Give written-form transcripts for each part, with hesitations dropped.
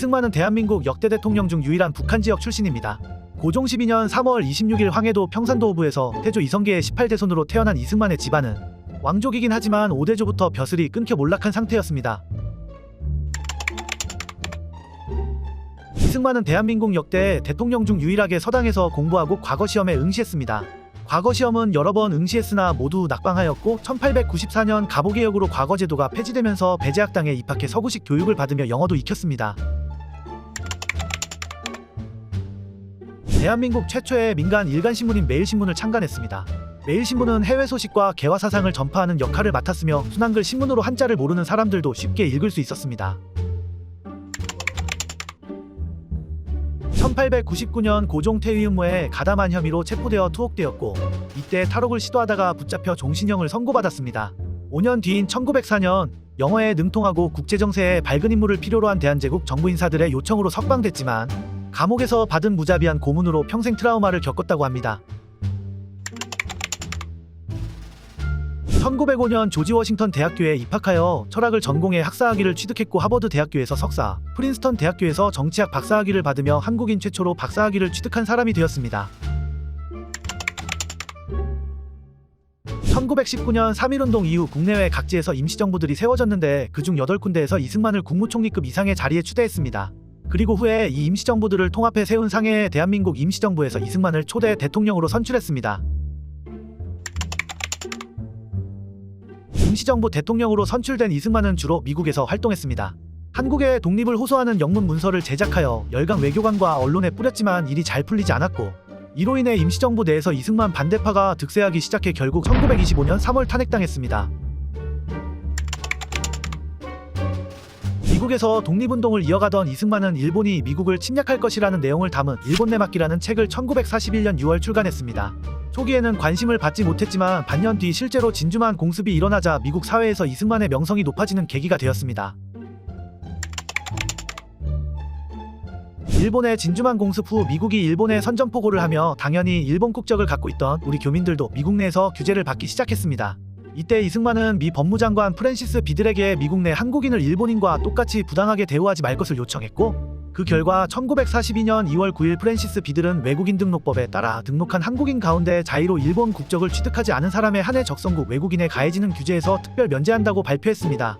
이승만은 대한민국 역대 대통령 중 유일한 북한 지역 출신입니다. 고종 12년 3월 26일 황해도 평산도호부에서 태조 이성계의 18대손으로 태어난 이승만의 집안은 왕족이긴 하지만 5대조부터 벼슬이 끊겨 몰락한 상태였습니다. 이승만은 대한민국 역대 대통령 중 유일하게 서당에서 공부하고 과거시험에 응시했습니다. 과거시험은 여러 번 응시했으나 모두 낙방하였고 1894년 갑오개혁으로 과거제도가 폐지되면서 배제학당에 입학해 서구식 교육을 받으며 영어도 익혔습니다. 대한민국 최초의 민간 일간신문인 매일신문을 창간했습니다. 매일신문은 해외 소식과 개화 사상을 전파하는 역할을 맡았으며 순한글 신문으로 한자를 모르는 사람들도 쉽게 읽을 수 있었습니다. 1899년 고종 퇴위음모에 가담한 혐의로 체포되어 투옥되었고 이때 탈옥을 시도하다가 붙잡혀 종신형을 선고받았습니다. 5년 뒤인 1904년 영어에 능통하고 국제정세에 밝은 인물을 필요로 한 대한제국 정부 인사들의 요청으로 석방됐지만 감옥에서 받은 무자비한 고문으로 평생 트라우마를 겪었다고 합니다. 1905년 조지 워싱턴 대학교에 입학하여 철학을 전공해 학사학위를 취득했고 하버드 대학교에서 석사, 프린스턴 대학교에서 정치학 박사학위를 받으며 한국인 최초로 박사학위를 취득한 사람이 되었습니다. 1919년 3.1운동 이후 국내외 각지에서 임시정부들이 세워졌는데 그중 8군데에서 이승만을 국무총리급 이상의 자리에 추대했습니다. 그리고 후에 이 임시정부들을 통합해 세운 상해의 대한민국 임시정부에서 이승만을 초대 대통령으로 선출했습니다. 임시정부 대통령으로 선출된 이승만은 주로 미국에서 활동했습니다. 한국의 독립을 호소하는 영문 문서를 제작하여 열강 외교관과 언론에 뿌렸지만 일이 잘 풀리지 않았고 이로 인해 임시정부 내에서 이승만 반대파가 득세하기 시작해 결국 1925년 3월 탄핵당했습니다. 미국에서 독립운동을 이어가던 이승만은 일본이 미국을 침략할 것이라는 내용을 담은 일본 내막기라는 책을 1941년 6월 출간했습니다. 초기에는 관심을 받지 못했지만 반년 뒤 실제로 진주만 공습이 일어나자 미국 사회에서 이승만의 명성이 높아지는 계기가 되었습니다. 일본의 진주만 공습 후 미국이 일본에 선전포고를 하며 당연히 일본 국적을 갖고 있던 우리 교민들도 미국 내에서 규제를 받기 시작했습니다. 이때 이승만은 미 법무장관 프랜시스 비들에게 미국 내 한국인을 일본인과 똑같이 부당하게 대우하지 말 것을 요청했고 그 결과 1942년 2월 9일 프랜시스 비들은 외국인 등록법에 따라 등록한 한국인 가운데 자의로 일본 국적을 취득하지 않은 사람에 한해 적성국 외국인에 가해지는 규제에서 특별 면제한다고 발표했습니다.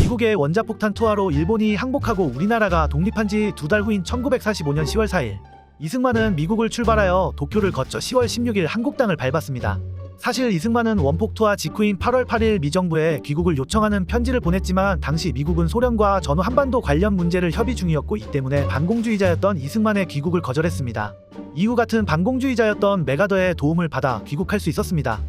미국의 원자폭탄 투하로 일본이 항복하고 우리나라가 독립한 지 2달 후인 1945년 10월 4일 이승만은 미국을 출발하여 도쿄를 거쳐 10월 16일 한국 땅을 밟았습니다. 사실 이승만은 원폭 투하 직후인 8월 8일 미정부에 귀국을 요청하는 편지를 보냈지만 당시 미국은 소련과 전후 한반도 관련 문제를 협의 중이었고 이 때문에 반공주의자였던 이승만의 귀국을 거절했습니다. 이후 같은 반공주의자였던 메가더의 도움을 받아 귀국할 수 있었습니다.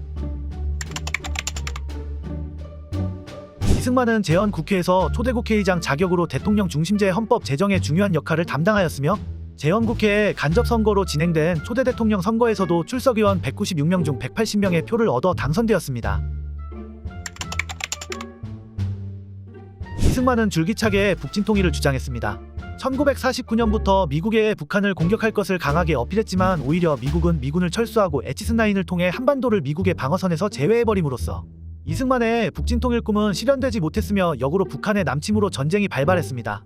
이승만은 재헌국회에서 초대국회의장 자격으로 대통령 중심제 헌법 제정의 중요한 역할을 담당하였으며 재헌국회에 간접선거로 진행된 초대 대통령 선거에서도 출석의원 196명 중 180명의 표를 얻어 당선되었습니다. 이승만은 줄기차게 북진통일을 주장했습니다. 1949년부터 미국의 북한을 공격할 것을 강하게 어필했지만 오히려 미국은 미군을 철수하고 에치스나인을 통해 한반도를 미국의 방어선에서 제외해버림으로써 이승만의 북진통일 꿈은 실현되지 못했으며 역으로 북한의 남침으로 전쟁이 발발했습니다.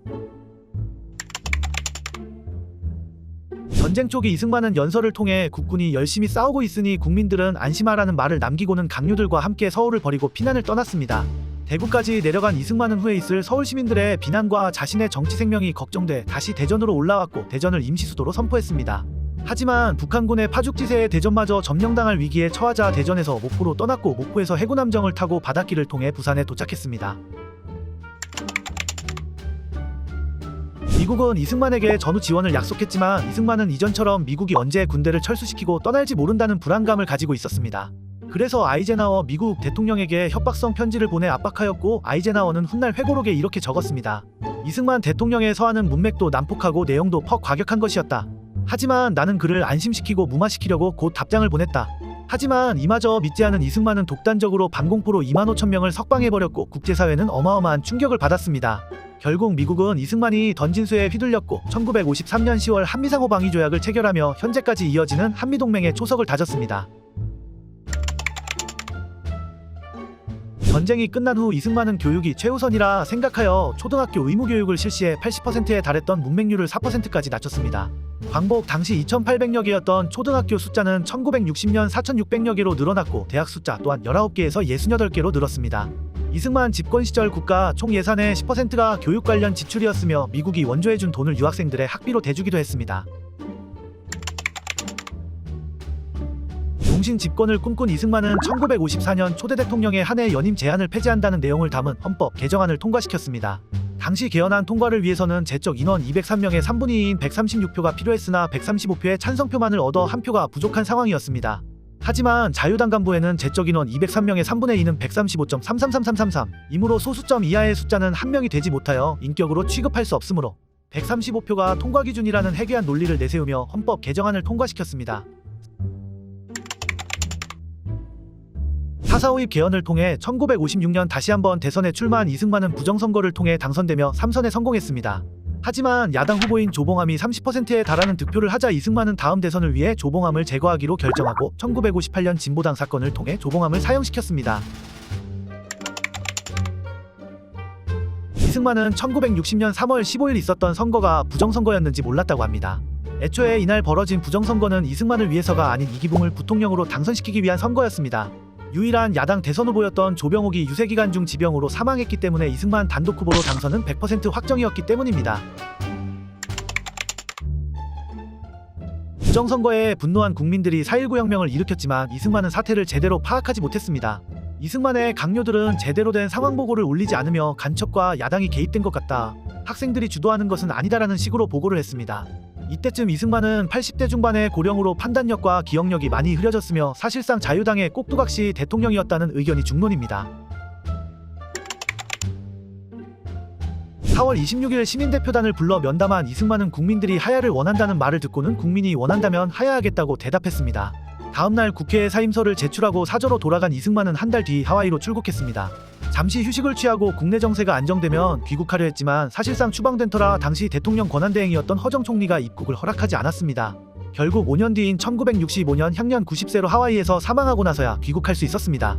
전쟁 초기 이승만은 연설을 통해 국군이 열심히 싸우고 있으니 국민들은 안심하라는 말을 남기고는 강요들과 함께 서울을 버리고 피난을 떠났습니다. 대구까지 내려간 이승만은 후에 있을 서울 시민들의 비난과 자신의 정치 생명이 걱정돼 다시 대전으로 올라왔고 대전을 임시수도로 선포했습니다. 하지만 북한군의 파죽지세에 대전마저 점령당할 위기에 처하자 대전에서 목포로 떠났고 목포에서 해군함정을 타고 바닷길을 통해 부산에 도착했습니다. 미국은 이승만에게 전후 지원을 약속했지만 이승만은 이전처럼 미국이 언제 군대를 철수시키고 떠날지 모른다는 불안감을 가지고 있었습니다. 그래서 아이젠하워 미국 대통령에게 협박성 편지를 보내 압박하였고 아이젠하워는 훗날 회고록에 이렇게 적었습니다. 이승만 대통령의 서하는 문맥도 난폭하고 내용도 퍽 과격한 것이었다. 하지만 나는 그를 안심시키고 무마시키려고 곧 답장을 보냈다. 하지만 이마저 믿지 않은 이승만은 독단적으로 반공포로 25,000명을 석방해버렸고 국제사회는 어마어마한 충격을 받았습니다. 결국 미국은 이승만이 던진 수에 휘둘렸고 1953년 10월 한미상호 방위조약을 체결하며 현재까지 이어지는 한미동맹의 초석을 다졌습니다. 전쟁이 끝난 후 이승만은 교육이 최우선이라 생각하여 초등학교 의무교육을 실시해 80%에 달했던 문맹률을 4%까지 낮췄습니다. 광복 당시 2,800여 개였던 초등학교 숫자는 1960년 4,600여 개로 늘어났고 대학 숫자 또한 19개에서 68개로 늘었습니다. 이승만 집권 시절 국가 총 예산의 10%가 교육 관련 지출이었으며 미국이 원조해준 돈을 유학생들의 학비로 대주기도 했습니다. 동신 집권을 꿈꾼 이승만은 1954년 초대 대통령의 한 해 연임 제한을 폐지한다는 내용을 담은 헌법 개정안을 통과시켰습니다. 당시 개헌안 통과를 위해서는 제적 인원 203명의 3분의 2인 136표가 필요했으나 135표의 찬성표만을 얻어 한 표가 부족한 상황이었습니다. 하지만 자유당 간부에는 제적 인원 203명의 3분의 2는 135.33333 이므로 소수점 이하의 숫자는 한 명이 되지 못하여 인격으로 취급할 수 없으므로 135표가 통과 기준이라는 해괴한 논리를 내세우며 헌법 개정안을 통과시켰습니다. 4.4 5입 개헌을 통해 1956년 다시 한번 대선에 출마한 이승만은 부정선거를 통해 당선되며 3선에 성공했습니다. 하지만 야당 후보인 조봉암이 30%에 달하는 득표를 하자 이승만은 다음 대선을 위해 조봉암을 제거하기로 결정하고 1958년 진보당 사건을 통해 조봉암을 사형시켰습니다. 이승만은 1960년 3월 15일 있었던 선거가 부정선거였는지 몰랐다고 합니다. 애초에 이날 벌어진 부정선거는 이승만을 위해서가 아닌 이기붕을 부통령으로 당선시키기 위한 선거였습니다. 유일한 야당 대선 후보였던 조병옥이 유세기간 중 지병으로 사망했기 때문에 이승만 단독 후보로 당선은 100% 확정이었기 때문입니다. 부정선거에 분노한 국민들이 4.19 혁명을 일으켰지만 이승만은 사태를 제대로 파악하지 못했습니다. 이승만의 강요들은 제대로 된 상황 보고를 올리지 않으며 간첩과 야당이 개입된 것 같다. 학생들이 주도하는 것은 아니다라는 식으로 보고를 했습니다. 이때쯤 이승만은 80대 중반의 고령으로 판단력과 기억력이 많이 흐려졌으며 사실상 자유당의 꼭두각시 대통령이었다는 의견이 중론입니다. 4월 26일 시민대표단을 불러 면담한 이승만은 국민들이 하야를 원한다는 말을 듣고는 국민이 원한다면 하야하겠다고 대답했습니다. 다음날 국회에 사임서를 제출하고 사저로 돌아간 이승만은 한 달 뒤 하와이로 출국했습니다. 잠시 휴식을 취하고 국내 정세가 안정되면 귀국하려 했지만 사실상 추방된 터라 당시 대통령 권한대행이었던 허정 총리가 입국을 허락하지 않았습니다. 결국 5년 뒤인 1965년 향년 90세로 하와이에서 사망하고 나서야 귀국할 수 있었습니다.